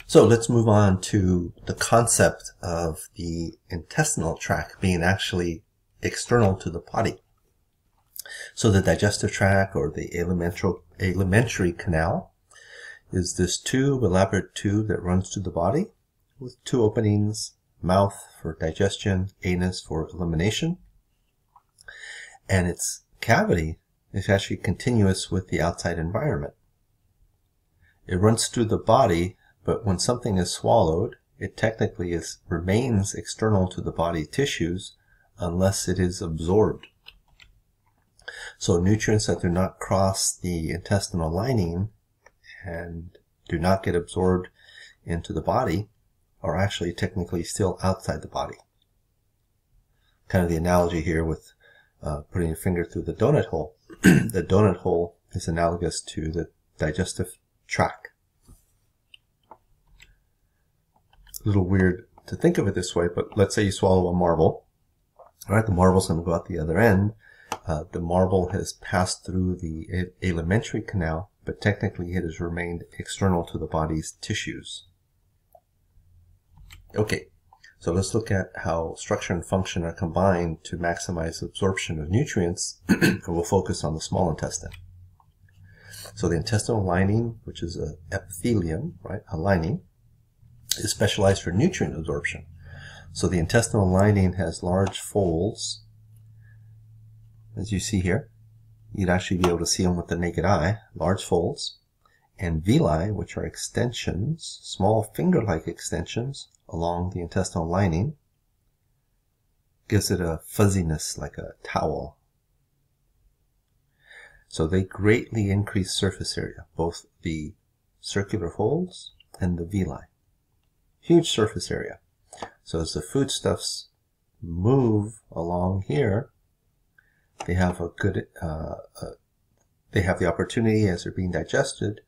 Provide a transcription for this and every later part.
So let's move on to the concept of the intestinal tract being actually external to the body. So the digestive tract, or the alimentary canal, is this elaborate tube that runs through the body with two openings: mouth for digestion, anus for elimination. And its cavity is actually continuous with the outside environment. It runs through the body, but when something is swallowed, it technically remains external to the body tissues unless it is absorbed. So nutrients that do not cross the intestinal lining and do not get absorbed into the body are actually technically still outside the body. Kind of the analogy here with putting your finger through the donut hole. The donut hole is analogous to the digestive tract. A little weird to think of it this way, but let's say you swallow a marble. All right, the marble's going to go out the other end. The marble has passed through the alimentary canal, but technically it has remained external to the body's tissues. Okay, so let's look at how structure and function are combined to maximize absorption of nutrients, and we'll focus on the small intestine. So the intestinal lining, which is an epithelium, right, a lining, is specialized for nutrient absorption. So the intestinal lining has large folds, as you see here. You'd actually be able to see them with the naked eye, large folds, and villi, which are extensions, small finger-like extensions along the intestinal lining. Gives it a fuzziness like a towel. So they greatly increase surface area, both the circular folds and the villi. Huge surface area. So as the foodstuffs move along here, they have a good, they have the opportunity as they're being digested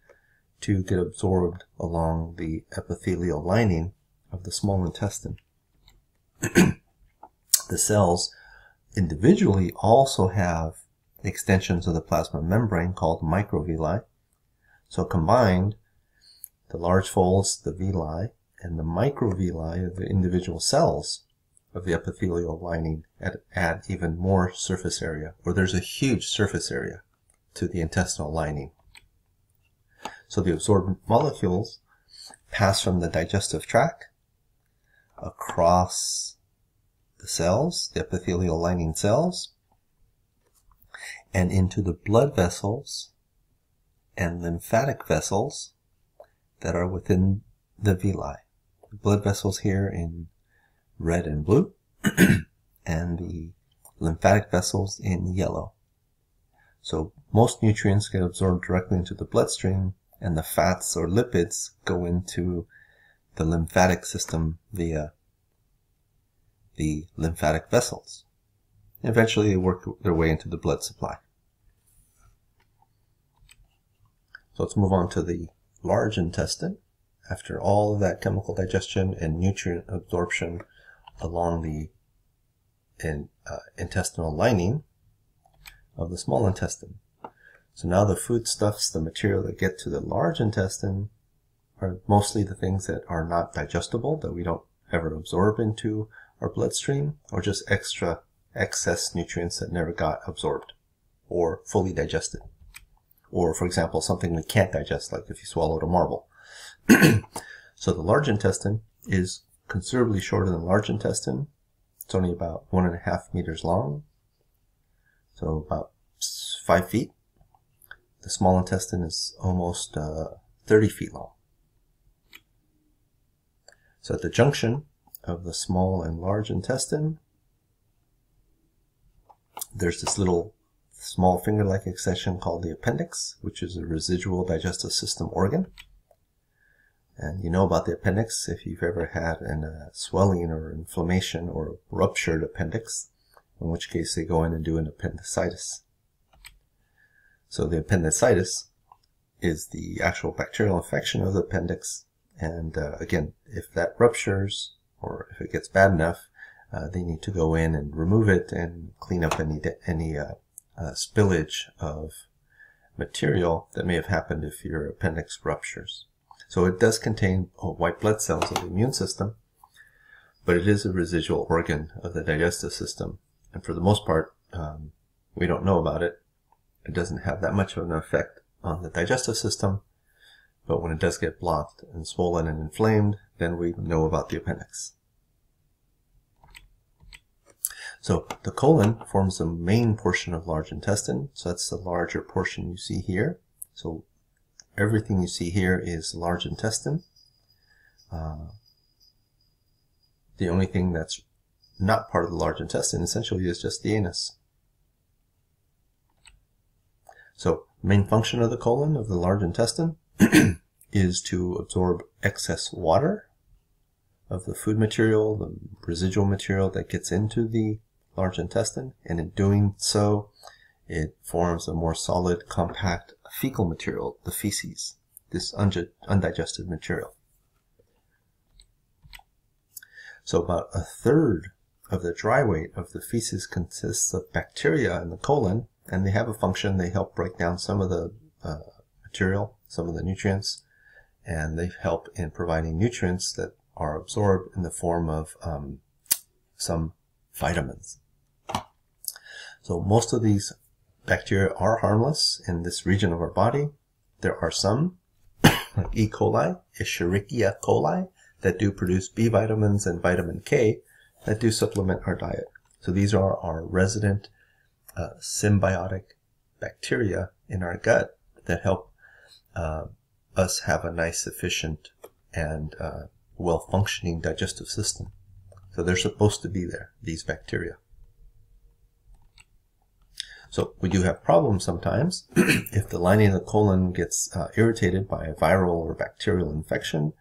to get absorbed along the epithelial lining of the small intestine. The cells individually also have extensions of the plasma membrane called microvilli. So combined, the large folds, the villi, and the microvilli of the individual cells of the epithelial lining add even more surface area, or there's a huge surface area to the intestinal lining. So the absorbed molecules pass from the digestive tract across the cells, the epithelial lining cells, and into the blood vessels and lymphatic vessels that are within the villi. The blood vessels here in red and blue, and the lymphatic vessels in yellow. So most nutrients get absorbed directly into the bloodstream, and the fats or lipids go into the lymphatic system via the lymphatic vessels. Eventually they work their way into the blood supply. So let's move on to the large intestine. After all of that chemical digestion and nutrient absorption along the intestinal lining of the small intestine. So now the foodstuffs, the material that get to the large intestine, are mostly the things that are not digestible, that we don't ever absorb into our bloodstream, or just excess nutrients that never got absorbed or fully digested. Or, for example, something we can't digest, like if you swallowed a marble. So the large intestine is considerably shorter than the large intestine. It's only about 1.5 meters long, so about 5 feet. The small intestine is almost 30 feet long. So at the junction of the small and large intestine, there's this little small finger-like extension called the appendix, which is a residual digestive system organ. And you know about the appendix if you've ever had a swelling or inflammation or ruptured appendix, in which case they go in and do an appendicitis. So the appendicitis is the actual bacterial infection of the appendix, and again, if that ruptures or if it gets bad enough, they need to go in and remove it and clean up any spillage of material that may have happened if your appendix ruptures. So it does contain white blood cells of the immune system, but it is a residual organ of the digestive system. And for the most part, we don't know about it. It doesn't have that much of an effect on the digestive system, but when it does get blocked and swollen and inflamed, then we know about the appendix. So the colon forms the main portion of large intestine. So that's the larger portion you see here. So everything you see here is large intestine. The only thing that's not part of the large intestine essentially is just the anus. So main function of the colon, of the large intestine, is to absorb excess water of the food material, the residual material that gets into the large intestine, and in doing so, it forms a more solid, compact fecal material, the feces, this undigested material. So about a third of the dry weight of the feces consists of bacteria in the colon, and they have a function. They help break down some of the material, some of the nutrients, and they help in providing nutrients that are absorbed in the form of some vitamins. So most of these bacteria are harmless in this region of our body. There are some, like E. coli, Escherichia coli, that do produce B vitamins and vitamin K that do supplement our diet. So these are our resident symbiotic bacteria in our gut that help us have a nice, efficient, and well-functioning digestive system. So they're supposed to be there, these bacteria. So we do have problems sometimes. If the lining of the colon gets irritated by a viral or bacterial infection,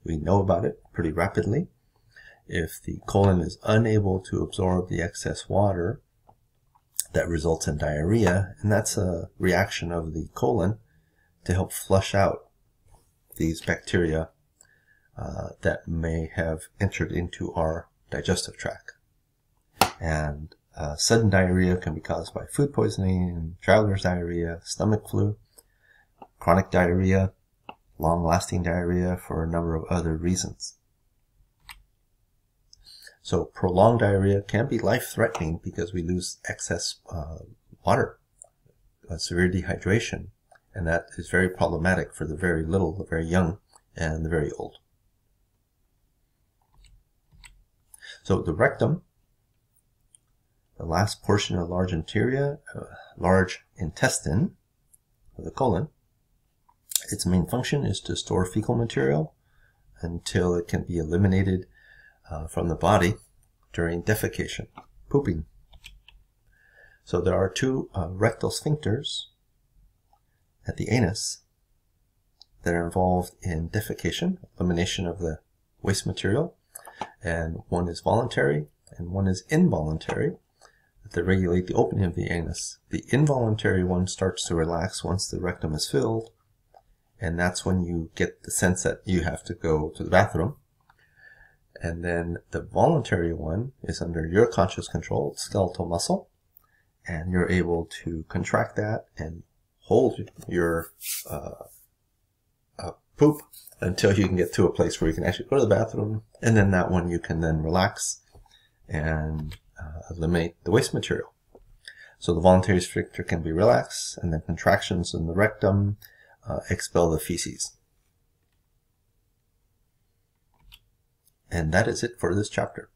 we know about it pretty rapidly. If the colon is unable to absorb the excess water, that results in diarrhea, and that's a reaction of the colon to help flush out these bacteria that may have entered into our digestive tract. And sudden diarrhea can be caused by food poisoning, traveler's diarrhea, stomach flu, chronic diarrhea, long-lasting diarrhea, for a number of other reasons. So prolonged diarrhea can be life-threatening because we lose excess water, severe dehydration, and that is very problematic for the very little, the very young, and the very old. So the rectum, the last portion of large intestine of the colon, its main function is to store fecal material until it can be eliminated from the body during defecation, pooping. So there are two rectal sphincters at the anus that are involved in defecation, elimination of the waste material, and one is voluntary and one is involuntary, that regulate the opening of the anus. The involuntary one starts to relax once the rectum is filled, and that's when you get the sense that you have to go to the bathroom. And then the voluntary one is under your conscious control, skeletal muscle, and you're able to contract that and hold your poop until you can get to a place where you can actually go to the bathroom, and then that one you can then relax and eliminate the waste material. So the voluntary sphincter can be relaxed, and then contractions in the rectum expel the feces. And that is it for this chapter.